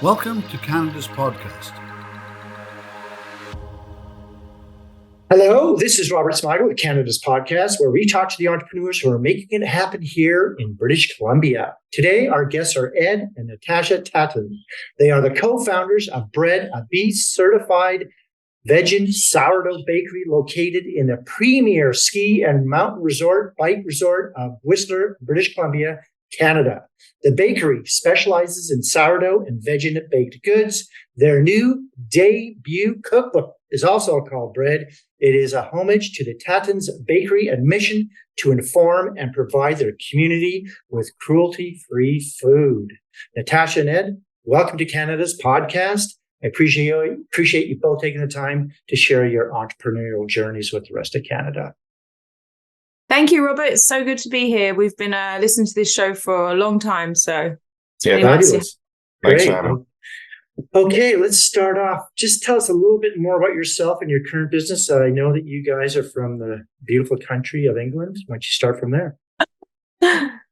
Welcome to Canada's podcast. Hello, this is Robert Smigel with Canada's podcast, where we talk to the entrepreneurs who are making it happen here in British Columbia. Today, our guests are Ed and Natasha Tatton. They are the co-founders of BReD, a B-certified vegan sourdough bakery located in the premier ski and mountain bike resort of Whistler, British Columbia, Canada. The bakery specializes in sourdough and vegan baked goods. Their new debut cookbook is also called BReD. It is a homage to the Tatton's bakery and mission to inform and provide their community with cruelty-free food. Natasha and Ed, welcome to Canada's podcast. I appreciate you both taking the time to share your entrepreneurial journeys with the rest of Canada. Thank you, Robert. It's so good to be here. We've been listening to this show for a long time, so it's really nice. Thanks for having me. Okay, let's start off. Just tell us a little bit more about yourself and your current business. I know that you guys are from the beautiful country of England. Why don't you start from there?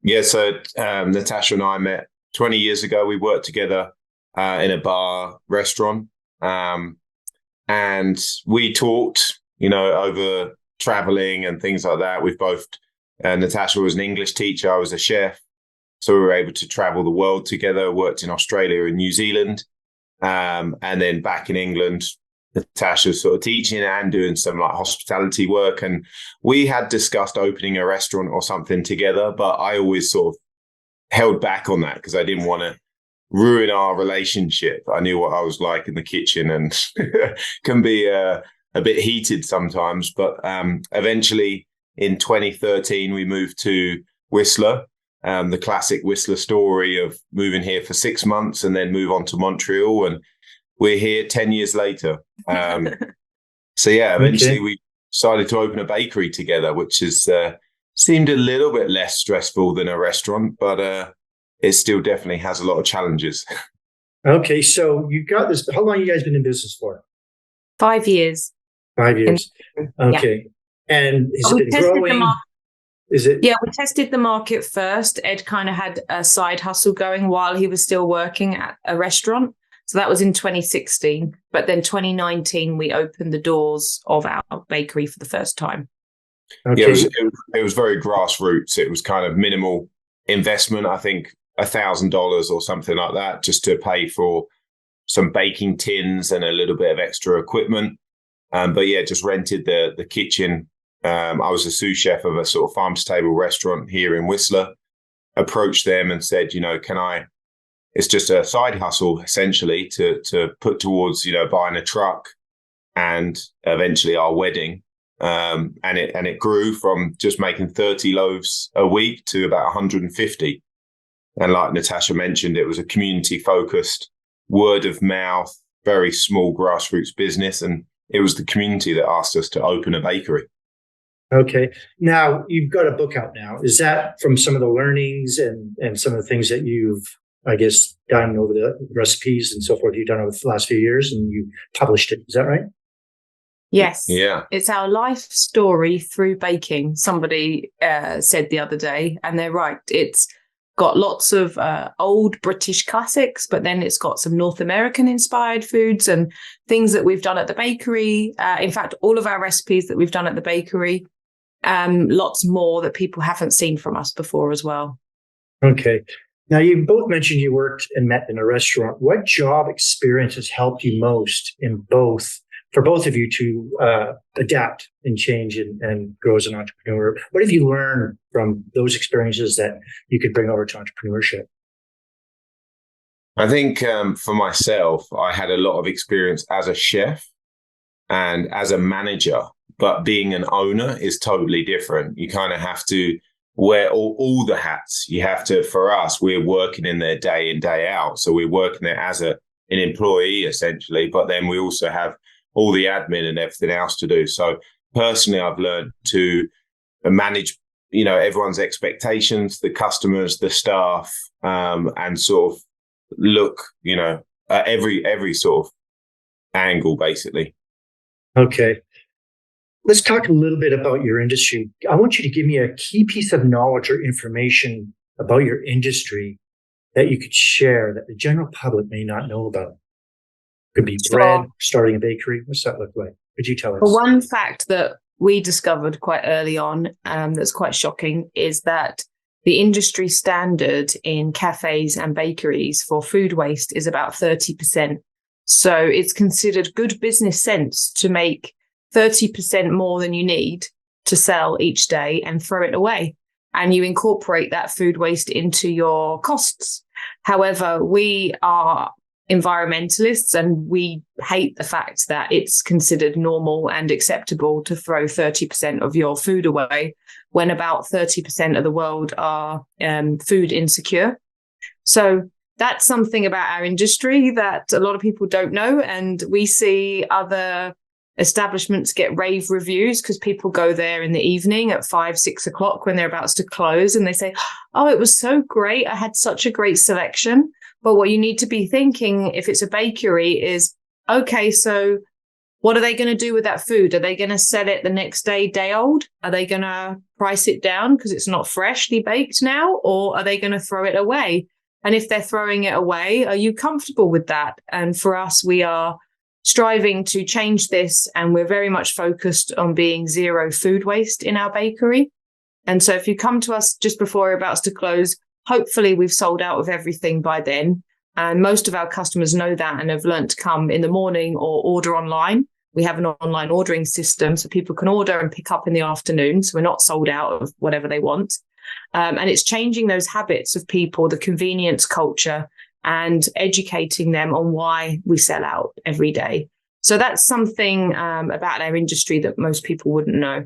Yeah, so Natasha and I met 20 years ago. We worked together in a bar restaurant, and we talked, over traveling and things like that. We've both, Natasha was an English teacher, I was a chef, so we were able to travel the world together, worked in Australia and New Zealand, and then back in England, Natasha was sort of teaching and doing some like hospitality work, and we had discussed opening a restaurant or something together, but I always sort of held back on that because I didn't want to ruin our relationship. I knew what I was like in the kitchen and can be a bit heated sometimes, but eventually in 2013 we moved to Whistler, the classic Whistler story of moving here for 6 months and then move on to Montreal, and we're here 10 years later. So yeah, eventually we decided to open a bakery together, which is seemed a little bit less stressful than a restaurant, but it still definitely has a lot of challenges. Okay, so you got this. How long have you guys been in business for? 5 years. 5 years. Okay. Yeah. And has it been growing? Is it? Yeah, we tested the market first. Ed kind of had a side hustle going while he was still working at a restaurant. So that was in 2016. But then 2019, we opened the doors of our bakery for the first time. Okay. Yeah, it was very grassroots. It was kind of minimal investment. I think $1,000 or something like that, just to pay for some baking tins and a little bit of extra equipment. But yeah, just rented the kitchen. I was a sous chef of a sort of farm to table restaurant here in Whistler. Approached them and said, can I? It's just a side hustle essentially to put towards buying a truck and eventually our wedding. And it grew from just making 30 loaves a week to about 150. And like Natasha mentioned, it was a community focused, word of mouth, very small grassroots business, and it was the community that asked us to open a bakery. Okay. Now, you've got a book out now. Is that from some of the learnings and some of the things that you've, I guess, done over the recipes and so forth you've done over the last few years, and you published it? Is that right? Yes. Yeah. It's our life story through baking, somebody said the other day, and they're right. It's got lots of old British classics, but then it's got some North American inspired foods and things that we've done at the bakery. In fact, all of our recipes that we've done at the bakery, lots more that people haven't seen from us before as well. Okay. Now, you both mentioned you worked and met in a restaurant. What job experience has helped you most for both of you to adapt and change and grow as an entrepreneur? What have you learned from those experiences that you could bring over to entrepreneurship? I think for myself, I had a lot of experience as a chef and as a manager, but being an owner is totally different. You kind of have to wear all the hats. You have to, for us, we're working in there day in, day out. So we're working there as an employee essentially, but then we also have all the admin and everything else to do. So personally, I've learned to manage, everyone's expectations, the customers, the staff, and sort of look, at every sort of angle, basically. Okay. Let's talk a little bit about your industry. I want you to give me a key piece of knowledge or information about your industry that you could share that the general public may not know about? Could be Sure. BReD, starting a bakery. What's that look like? Could you tell us? Well, one fact that we discovered quite early on that's quite shocking is that the industry standard in cafes and bakeries for food waste is about 30%. So it's considered good business sense to make 30% more than you need to sell each day and throw it away. And you incorporate that food waste into your costs. However, we are environmentalists and we hate the fact that it's considered normal and acceptable to throw 30% of your food away when about 30% of the world are food insecure. So that's something about our industry that a lot of people don't know. And we see other establishments get rave reviews because people go there in the evening at 5-6 o'clock when they're about to close and they say, oh, it was so great. I had such a great selection. But what you need to be thinking if it's a bakery is, okay, so what are they going to do with that food? Are they going to sell it the next day old? Are they going to price it down because it's not freshly baked now? Or are they going to throw it away? And if they're throwing it away, are you comfortable with that? And for us, we are striving to change this. And we're very much focused on being zero food waste in our bakery. And so if you come to us just before we're about to close, hopefully we've sold out of everything by then. And most of our customers know that and have learned to come in the morning or order online. We have an online ordering system so people can order and pick up in the afternoon. So we're not sold out of whatever they want. And it's changing those habits of people, the convenience culture, and educating them on why we sell out every day. So that's something about our industry that most people wouldn't know.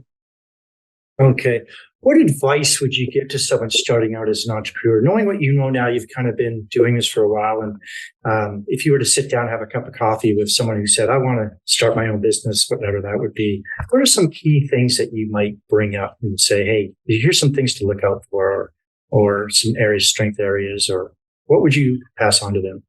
Okay. What advice would you give to someone starting out as an entrepreneur? Knowing what you know now, you've kind of been doing this for a while. And if you were to sit down and have a cup of coffee with someone who said, I want to start my own business, whatever that would be, what are some key things that you might bring up and say, hey, here's some things to look out for, or some areas, strength areas, or what would you pass on to them?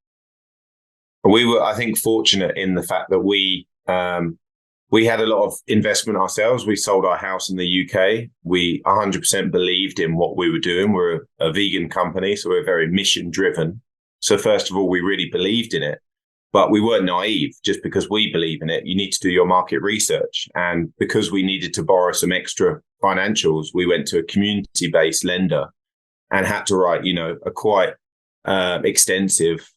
We were, I think, fortunate in the fact that we had a lot of investment ourselves. We sold our house in the UK. We 100% believed in what we were doing. We're a vegan company, so we're very mission driven. So first of all, we really believed in it, but we weren't naive. Just because we believe in it, you need to do your market research. And because we needed to borrow some extra financials, we went to a community-based lender and had to write, a quite extensive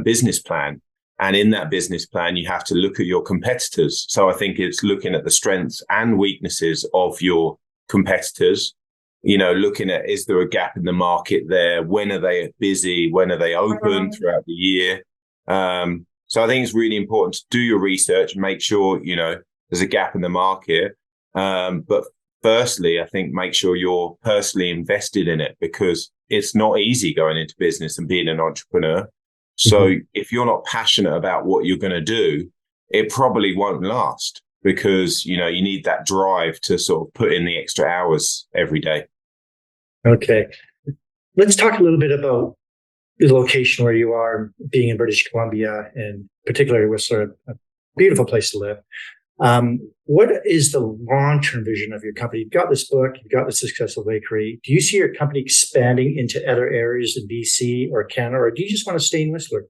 business plan. And in that business plan, you have to look at your competitors. So I think it's looking at the strengths and weaknesses of your competitors, looking at, is there a gap in the market there? When are they busy? When are they open throughout the year? So I think it's really important to do your research and make sure, there's a gap in the market. But firstly, I think make sure you're personally invested in it, because it's not easy going into business and being an entrepreneur. So if you're not passionate about what you're going to do, it probably won't last, because, you need that drive to sort of put in the extra hours every day. Okay. Let's talk a little bit about the location where you are, being in British Columbia, and particularly Whistler, a beautiful place to live. What is the long-term vision of your company? You've got this book, you've got the successful bakery. Do you see your company expanding into other areas in BC or Canada, or do you just want to stay in Whistler?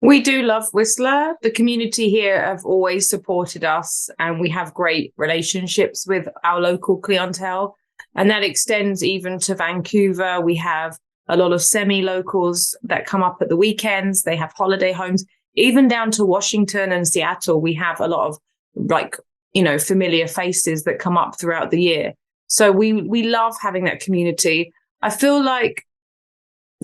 We do love Whistler. The community here have always supported us, and we have great relationships with our local clientele. And that extends even to Vancouver. We have a lot of semi-locals that come up at the weekends. They have holiday homes. Even down to Washington and Seattle, we have a lot of familiar faces that come up throughout the year. So we love having that community. I feel like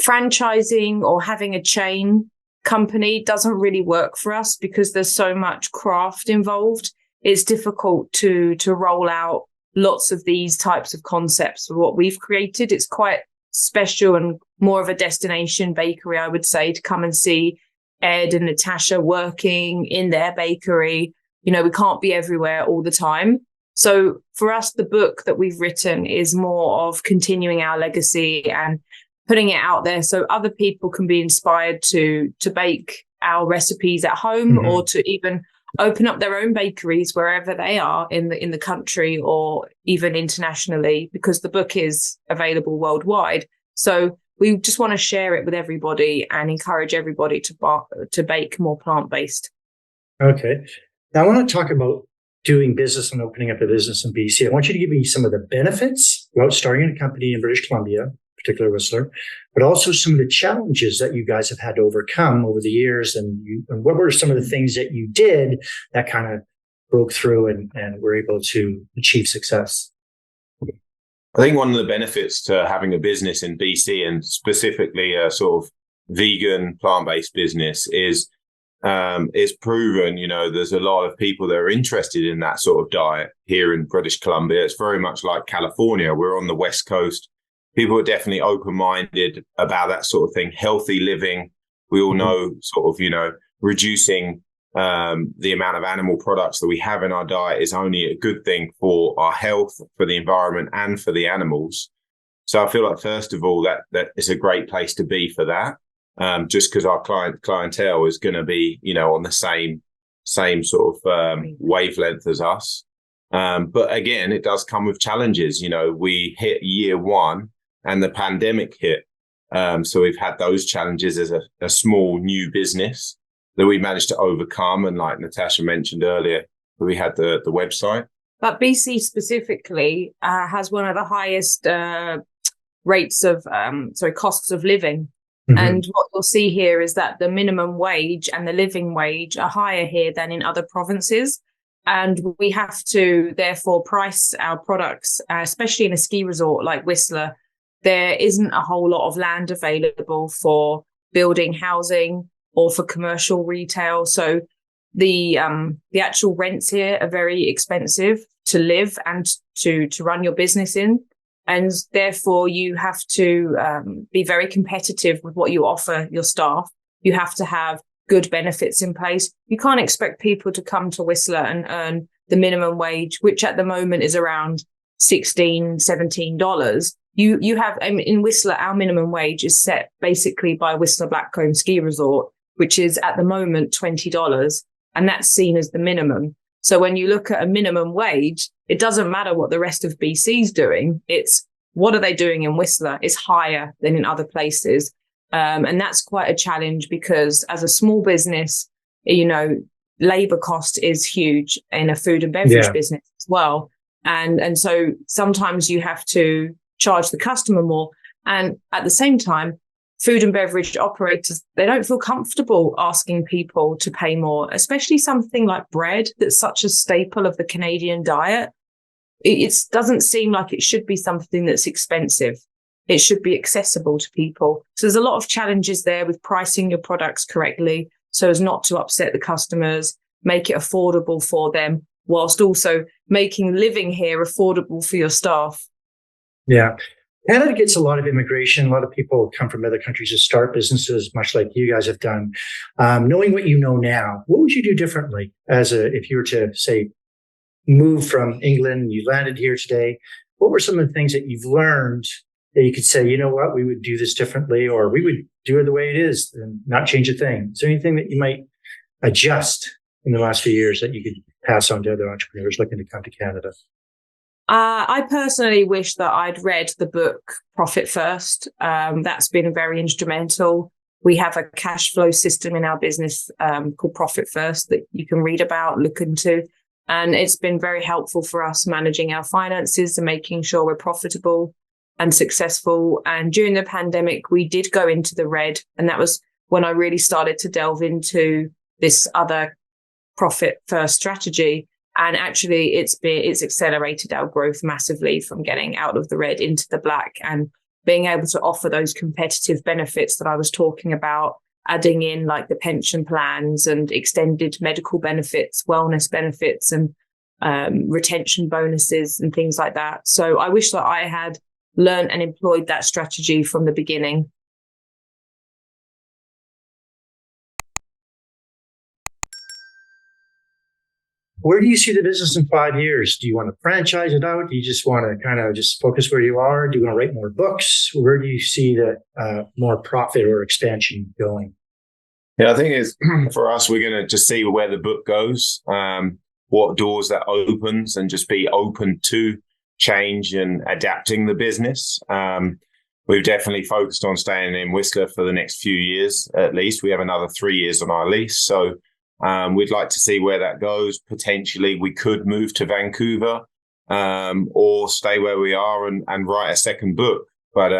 franchising or having a chain company doesn't really work for us because there's so much craft involved. It's difficult to roll out lots of these types of concepts for what we've created. It's quite special and more of a destination bakery, I would say, to come and see Ed and Natasha working in their bakery. We can't be everywhere all the time. So for us, the book that we've written is more of continuing our legacy and putting it out there so other people can be inspired to bake our recipes at home, or to even open up their own bakeries wherever they are in the country or even internationally, because the book is available worldwide. So we just want to share it with everybody and encourage everybody to bake more plant-based. Okay. Now I want to talk about doing business and opening up a business in BC. I want you to give me some of the benefits about starting a company in British Columbia, particular Whistler, but also some of the challenges that you guys have had to overcome over the years. And what were some of the things that you did that kind of broke through and were able to achieve success? I think one of the benefits to having a business in BC, and specifically a sort of vegan plant-based business, is it's proven, there's a lot of people that are interested in that sort of diet here in British Columbia. It's very much like California. We're on the West Coast. People are definitely open-minded about that sort of thing. Healthy living. We all know sort of, reducing the amount of animal products that we have in our diet is only a good thing for our health, for the environment, and for the animals. So I feel like, first of all, that is a great place to be for that. Just because our clientele is going to be, on the same sort of wavelength as us. But again, it does come with challenges. We hit year one and the pandemic hit. So we've had those challenges as a small new business that we managed to overcome. And like Natasha mentioned earlier, we had the website. But BC specifically has one of the highest rates of, costs of living. Mm-hmm. And what you'll see here is that the minimum wage and the living wage are higher here than in other provinces. And we have to therefore price our products, especially in a ski resort like Whistler. There isn't a whole lot of land available for building housing or for commercial retail. So the actual rents here are very expensive to live and to run your business in. And therefore, you have to be very competitive with what you offer your staff. You have to have good benefits in place. You can't expect people to come to Whistler and earn the minimum wage, which at the moment is around $16, $17. You have, in Whistler, our minimum wage is set basically by Whistler Blackcomb Ski Resort, which is at the moment $20. And that's seen as the minimum. So when you look at a minimum wage, it doesn't matter what the rest of BC's doing. It's what are they doing in Whistler? It's higher than in other places. And that's quite a challenge because as a small business, labor cost is huge in a food and beverage business as well. And so sometimes you have to charge the customer more. And at the same time, food and beverage operators, they don't feel comfortable asking people to pay more, especially something like bread that's such a staple of the Canadian diet. It doesn't seem like it should be something that's expensive. It should be accessible to people. So there's a lot of challenges there with pricing your products correctly so as not to upset the customers, make it affordable for them, whilst also making living here affordable for your staff. Yeah. Canada gets a lot of immigration. A lot of people come from other countries to start businesses, much like you guys have done. Knowing what you know now, what would you do differently if you were to, say, move from England, you landed here today? What were some of the things that you've learned that you could say, you know what, we would do this differently, or we would do it the way it is and not change a thing? Is there anything that you might adjust in the last few years that you could pass on to other entrepreneurs looking to come to Canada? I personally wish that I'd read the book Profit First. That's been very instrumental. We have a cash flow system in our business called Profit First that you can read about, look into. And it's been very helpful for us managing our finances and making sure we're profitable and successful. And during the pandemic, we did go into the BReD. And that was when I really started to delve into this other Profit First strategy. And actually, it's accelerated our growth massively from getting out of the red into the black and being able to offer those competitive benefits that I was talking about, adding in like the pension plans and extended medical benefits, wellness benefits, and retention bonuses and things like that. So I wish that I had learned and employed that strategy from the beginning. Where do you see the business in 5 years? Do you want to franchise it out? Do you just want to kind of just focus where you are? Do you want to write more books? Where do you see the more profit or expansion going? Yeah, I think it's for us, we're going to just see where the book goes, what doors that opens, and just be open to change and adapting the business. we've definitely focused on staying in Whistler for the next few years, at least. We have another 3 years on our lease. So we'd like to see where that goes. Potentially, we could move to Vancouver or stay where we are and write a second book. But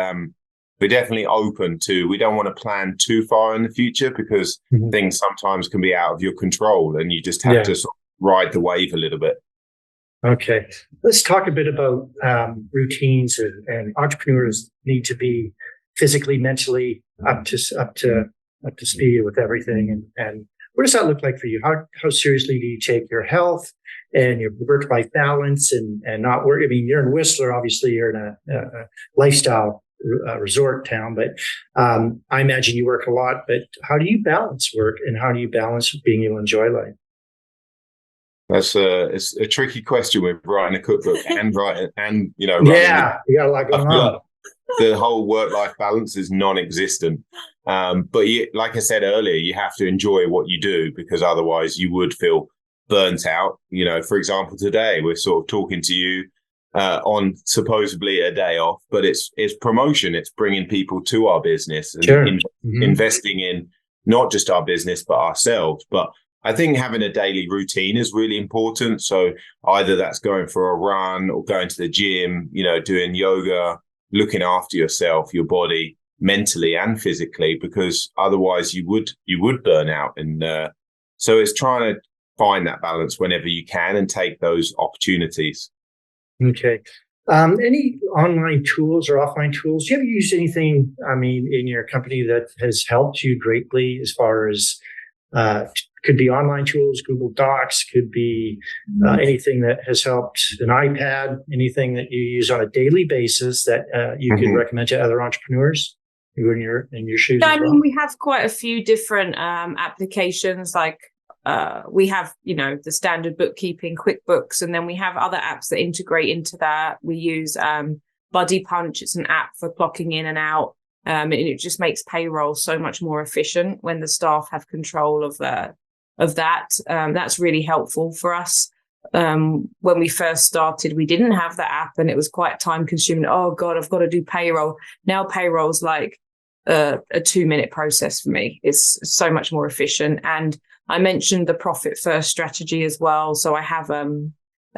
we're definitely open to, we don't want to plan too far in the future because things sometimes can be out of your control and you just have to sort of ride the wave a little bit. Okay. Let's talk a bit about routines, and entrepreneurs need to be physically, mentally up to speed with everything. And what does that look like for you? How seriously do you take your health and your work-life balance and not work? I mean, you're in Whistler, obviously you're in a lifestyle resort town, but I imagine you work a lot. But how do you balance work and how do you balance being able to enjoy life? It's a tricky question with writing a cookbook and writing and you got a lot going on. Like the whole work-life balance is non-existent. But like I said earlier, you have to enjoy what you do because otherwise you would feel burnt out. For example, today we're sort of talking to you on supposedly a day off, but it's promotion. It's bringing people to our business and investing in not just our business but ourselves. But I think having a daily routine is really important. So either that's going for a run or going to the gym, doing yoga, looking after yourself, your body, mentally and physically, because otherwise you would burn out. And so it's trying to find that balance whenever you can and take those opportunities. Okay. Any online tools or offline tools? Do you ever use anything, in your company that has helped you greatly as far as could be online tools, Google Docs, could be anything that has helped, an iPad, anything that you use on a daily basis that you could recommend to other entrepreneurs who are in your shoes? We have quite a few different applications. Like we have, the standard bookkeeping, QuickBooks, and then we have other apps that integrate into that. We use Buddy Punch. It's an app for clocking in and out. And it just makes payroll so much more efficient when the staff have control of that. That's really helpful for us. When we first started, we didn't have the app and it was quite time consuming. Oh God, I've got to do payroll. Now payroll's like a 2-minute process for me. It's so much more efficient. And I mentioned the profit first strategy as well. So I have a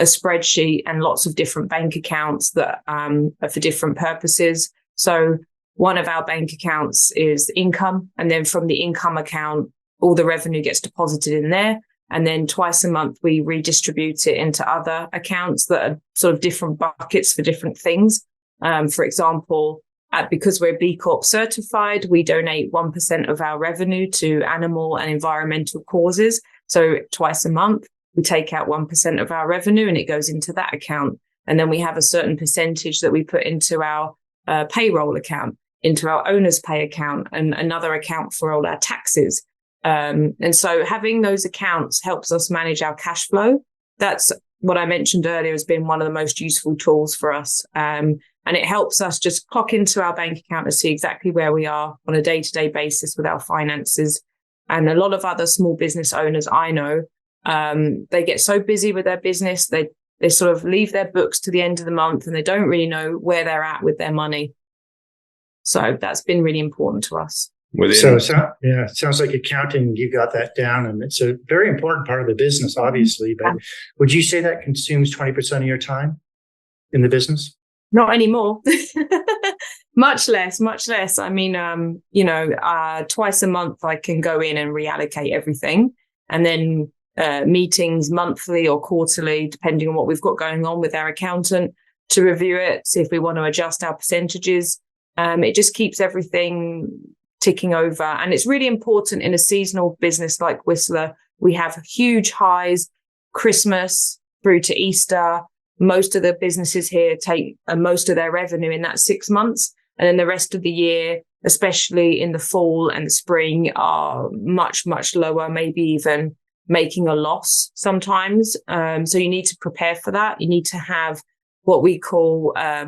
spreadsheet and lots of different bank accounts that are for different purposes. So one of our bank accounts is income. And then from the income account, all the revenue gets deposited in there. And then twice a month, we redistribute it into other accounts that are sort of different buckets for different things. For example, because we're B Corp-certified, we donate 1% of our revenue to animal and environmental causes. So twice a month, we take out 1% of our revenue and it goes into that account. And then we have a certain percentage that we put into our payroll account, into our owner's pay account, and another account for all our taxes. And so having those accounts helps us manage our cash flow. That's what I mentioned earlier has been one of the most useful tools for us. And it helps us just clock into our bank account to see exactly where we are on a day-to-day basis with our finances. And a lot of other small business owners I know, they get so busy with their business, they sort of leave their books to the end of the month and they don't really know where they're at with their money. So that's been really important to us. It sounds like accounting, you got that down, and it's a very important part of the business, obviously. But would you say that consumes 20% of your time in the business? Not anymore. Much less. Twice a month I can go in and reallocate everything, and then meetings monthly or quarterly, depending on what we've got going on with our accountant, to review it, see if we want to adjust our percentages. It just keeps everything ticking over. And it's really important in a seasonal business like Whistler. We have huge highs, Christmas through to Easter. Most of the businesses here take most of their revenue in that 6 months. And then the rest of the year, especially in the fall and the spring, are much, much lower, maybe even making a loss sometimes. So you need to prepare for that. You need to have what we call a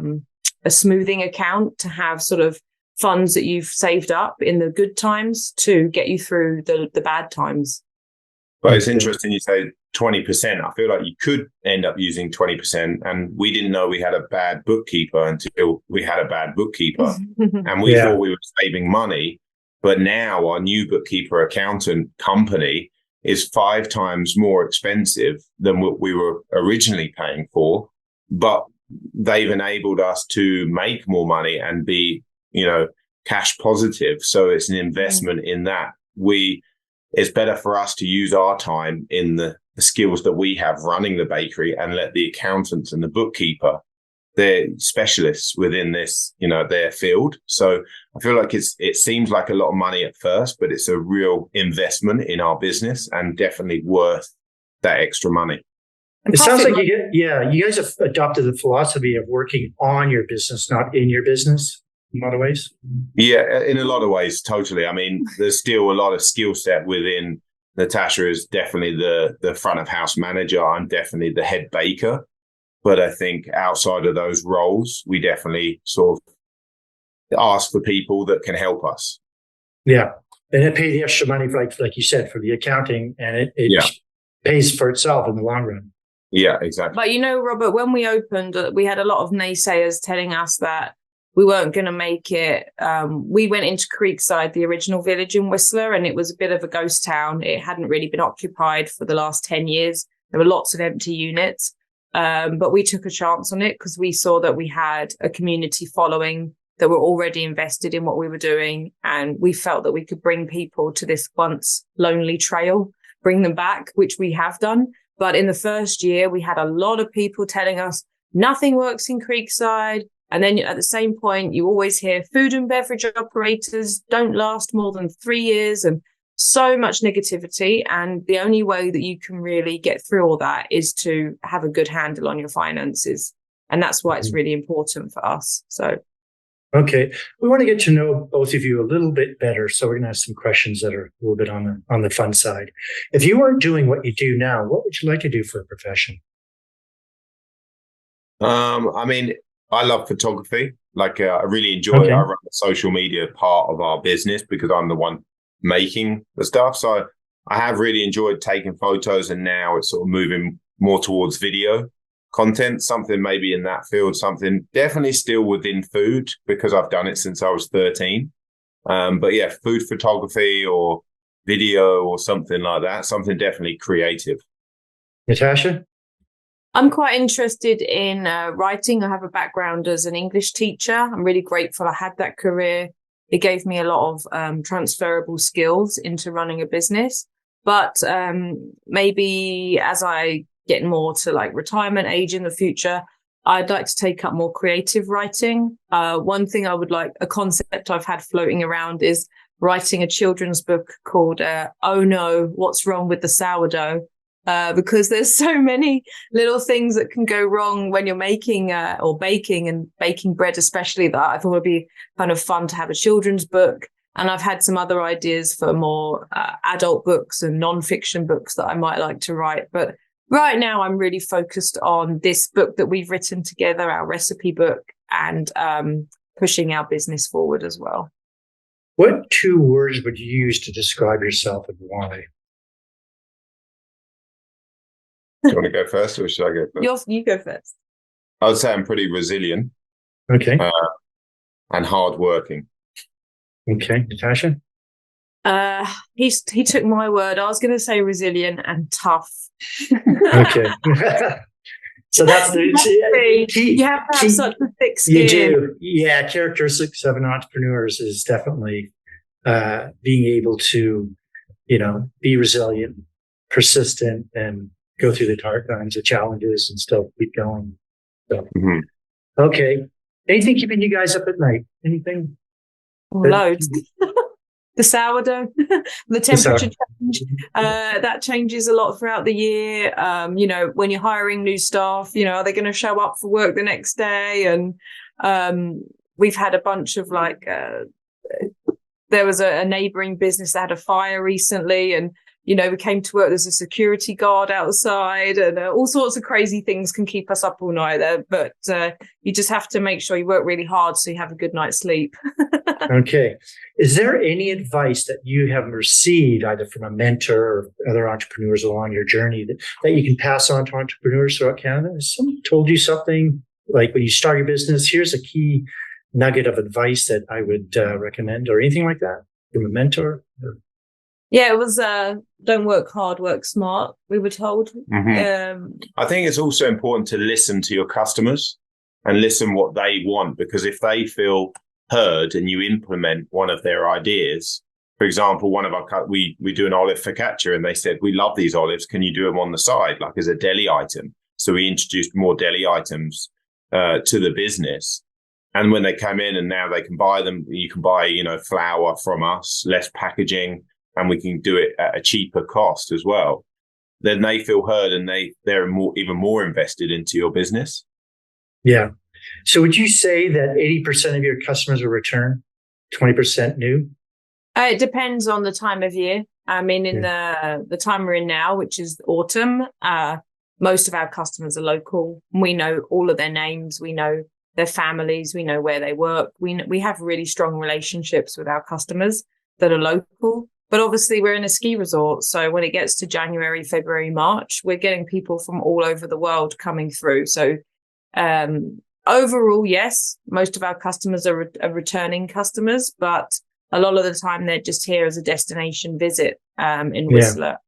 smoothing account, to have sort of funds that you've saved up in the good times to get you through the bad times. Well, it's interesting you say 20%. I feel like you could end up using 20%. And we didn't know we had a bad bookkeeper until we had a bad bookkeeper. And we thought we were saving money. But now our new bookkeeper accountant company is 5 times more expensive than what we were originally paying for. But they've enabled us to make more money and be, cash positive. So it's an investment in that. It's better for us to use our time in the skills that we have running the bakery and let the accountants and the bookkeeper, they're specialists within this, their field. So I feel like it seems like a lot of money at first, but it's a real investment in our business and definitely worth that extra money. It sounds like you guys have adopted the philosophy of working on your business, not in your business. In a lot of ways? Yeah, in a lot of ways, totally. I mean, there's still a lot of skill set within. Natasha is definitely the front of house manager. I'm definitely the head baker. But I think outside of those roles, we definitely sort of ask for people that can help us. Yeah. And it pays the extra money, like you said, for the accounting, and it pays for itself in the long run. Yeah, exactly. But Robert, when we opened, we had a lot of naysayers telling us that we weren't going to make it. We went into Creekside, the original village in Whistler, and it was a bit of a ghost town. It hadn't really been occupied for the last 10 years. There were lots of empty units. But we took a chance on it because we saw that we had a community following that were already invested in what we were doing. And we felt that we could bring people to this once lonely trail, bring them back, which we have done. But in the first year, we had a lot of people telling us nothing works in Creekside. And then at the same point, you always hear food and beverage operators don't last more than 3 years, and so much negativity. And the only way that you can really get through all that is to have a good handle on your finances. And that's why it's really important for us. So, okay. We want to get to know both of you a little bit better. So we're going to have some questions that are a little bit on the fun side. If you weren't doing what you do now, what would you like to do for a profession? I mean, I love photography. I really enjoy it. I run the social media part of our business because I'm the one making the stuff. So I have really enjoyed taking photos, and now it's sort of moving more towards video content, something maybe in that field, something definitely still within food because I've done it since I was 13. But yeah, food photography or video or something like that, something definitely creative. Natasha? I'm quite interested in writing. I have a background as an English teacher. I'm really grateful I had that career. It gave me a lot of transferable skills into running a business. But maybe as I get more to retirement age in the future, I'd like to take up more creative writing. One thing I would like, a concept I've had floating around is writing a children's book called Oh No, What's Wrong with the Sourdough? Because there's so many little things that can go wrong when you're making or baking, and baking bread especially, that I thought would be kind of fun to have a children's book. And I've had some other ideas for more adult books and non-fiction books that I might like to write. But right now I'm really focused on this book that we've written together, our recipe book, and pushing our business forward as well. What 2 words would you use to describe yourself and why? Do you want to go first, or should I go first? You go first. I would say I'm pretty resilient. Okay. And hardworking. Okay. Natasha? He took my word. I was going to say resilient and tough. Okay. So that's the key. You have to have such a thick skin. You do. Yeah. Characteristics of an entrepreneur is definitely being able to, be resilient, persistent, and go through the hard times, the challenges, and still keep going. So, Okay. Anything keeping you guys up at night? Anything? Loads. The sourdough, the temperature change, that changes a lot throughout the year. When you're hiring new staff, are they going to show up for work the next day? And we've had a bunch of there was a neighboring business that had a fire recently, and we came to work, there's a security guard outside, and all sorts of crazy things can keep us up all night there. But you just have to make sure you work really hard so you have a good night's sleep. Okay. Is there any advice that you have received either from a mentor or other entrepreneurs along your journey that you can pass on to entrepreneurs throughout Canada? Has someone told you something like when you start your business, here's a key nugget of advice that I would recommend, or anything like that from a mentor? Yeah, it was don't work hard, work smart, we were told. I think it's also important to listen to your customers and listen what they want, because if they feel heard and you implement one of their ideas, for example, one of our we do an olive focaccia, and they said, we love these olives, can you do them on the side, like as a deli item? So we introduced more deli items to the business. And when they come in and now they can buy them, you can buy, flour from us, less packaging, and we can do it at a cheaper cost as well. Then they feel heard and they're even more invested into your business. Yeah. So would you say that 80% of your customers will return, 20% new? It depends on the time of year. I mean, in the time we're in now, which is autumn, most of our customers are local. We know all of their names. We know their families. We know where they work. We have really strong relationships with our customers that are local. But obviously, we're in a ski resort. So when it gets to January, February, March, we're getting people from all over the world coming through. So overall, yes, most of our customers are returning customers, but a lot of the time they're just here as a destination visit in Whistler.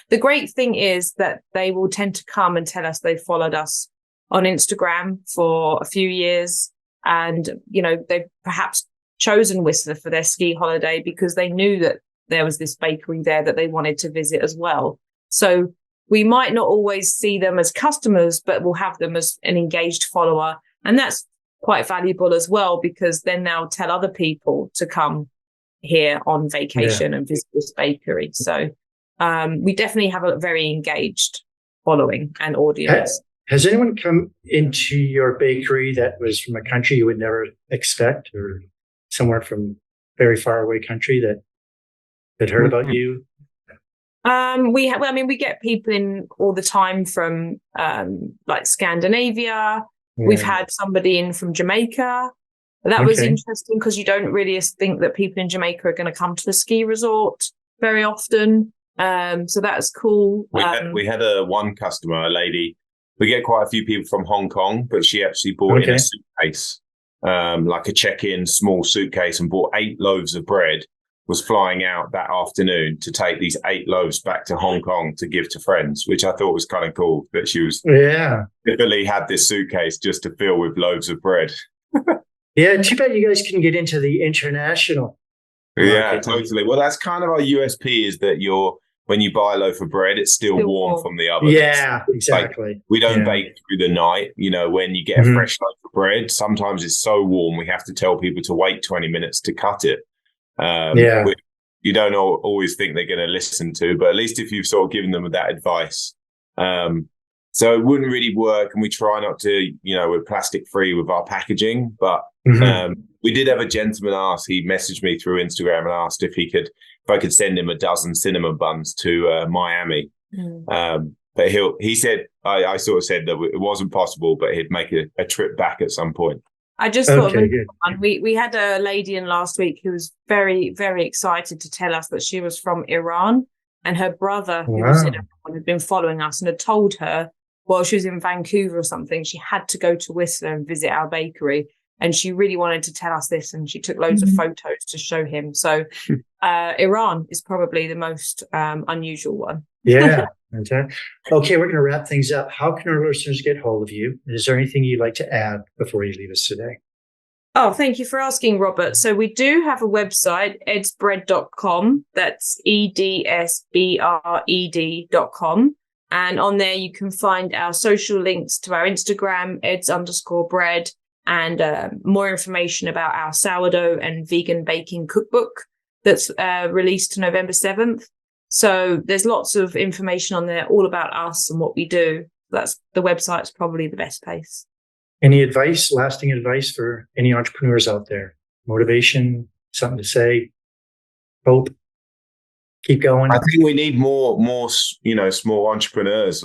The great thing is that they will tend to come and tell us they followed us on Instagram for a few years, and they've perhaps chosen Whistler for their ski holiday because they knew that there was this bakery there that they wanted to visit as well. So we might not always see them as customers, but we'll have them as an engaged follower. And that's quite valuable as well, because then they'll tell other people to come here on vacation and visit this bakery. So we definitely have a very engaged following and audience. Has anyone come into your bakery that was from a country you would never expect, or somewhere from very far away country that heard about you? We get people in all the time from like Scandinavia. We've had somebody in from Jamaica. That was interesting because you don't really think that people in Jamaica are going to come to the ski resort very often. So that's cool. We had one customer, a lady. We get quite a few people from Hong Kong, but she actually bought in a suitcase, like a check-in small suitcase, and bought 8 loaves of bread. Was flying out that afternoon to take these 8 loaves back to Hong Kong to give to friends, which I thought was kind of cool, that she was literally had this suitcase just to fill with loaves of bread. Yeah, too bad you guys couldn't get into the international market. Yeah, totally. Well, that's kind of our USP, is that when you buy a loaf of bread, it's still warm from the oven. Yeah, exactly. Like, we don't bake through the night. When you get a fresh loaf of bread, sometimes it's so warm we have to tell people to wait 20 minutes to cut it. You don't always think they're going to listen to, but at least if you've sort of given them that advice. So it wouldn't really work, and we try not to, we're plastic free with our packaging, but we did have a gentleman ask, he messaged me through Instagram and asked if I could send him a dozen cinnamon buns to Miami. But he said, I sort of said that it wasn't possible, but he'd make a trip back at some point. I just thought of one. We had a lady in last week who was very, very excited to tell us that she was from Iran, and her brother, who was in Iran, had been following us and had told her while she was in Vancouver or something, she had to go to Whistler and visit our bakery. And she really wanted to tell us this, and she took loads of photos to show him. So Iran is probably the most unusual one. Yeah. Okay, we're going to wrap things up. How can our listeners get hold of you? Is there anything you'd like to add before you leave us today? Oh, thank you for asking, Robert. So we do have a website, edsbred.com. That's edsbred.com. And on there, you can find our social links to our Instagram, eds_bread, and more information about our sourdough and vegan baking cookbook that's released November 7th. So there's lots of information on there all about us and what we do. The website's probably the best place. Any advice, lasting advice for any entrepreneurs out there? Motivation, something to say, hope? keep going? I think we need more, small entrepreneurs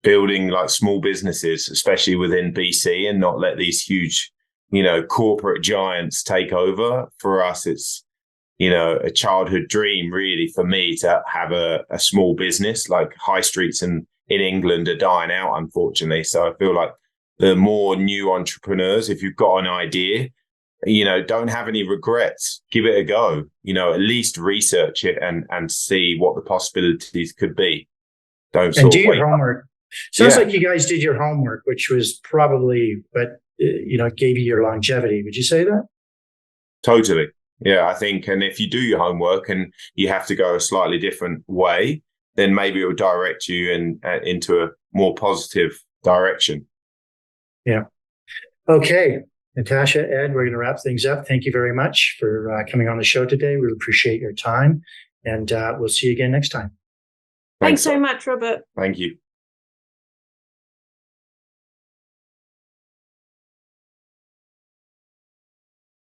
building like small businesses, especially within BC, and not let these huge, corporate giants take over. For us, it's, a childhood dream really for me to have a small business. Like high streets in England are dying out, unfortunately. So I feel like the more new entrepreneurs, if you've got an idea, don't have any regrets. Give it a go. At least research it and see what the possibilities could be. Don't and do your homework. Sounds like you guys did your homework, which was probably, but gave you your longevity. Would you say that? Totally. Yeah, I think. And if you do your homework and you have to go a slightly different way, then maybe it will direct you into a more positive direction. Yeah. Okay. Natasha, Ed, we're going to wrap things up. Thank you very much for coming on the show today. We appreciate your time, and we'll see you again next time. Thanks so much, Robert. Thank you.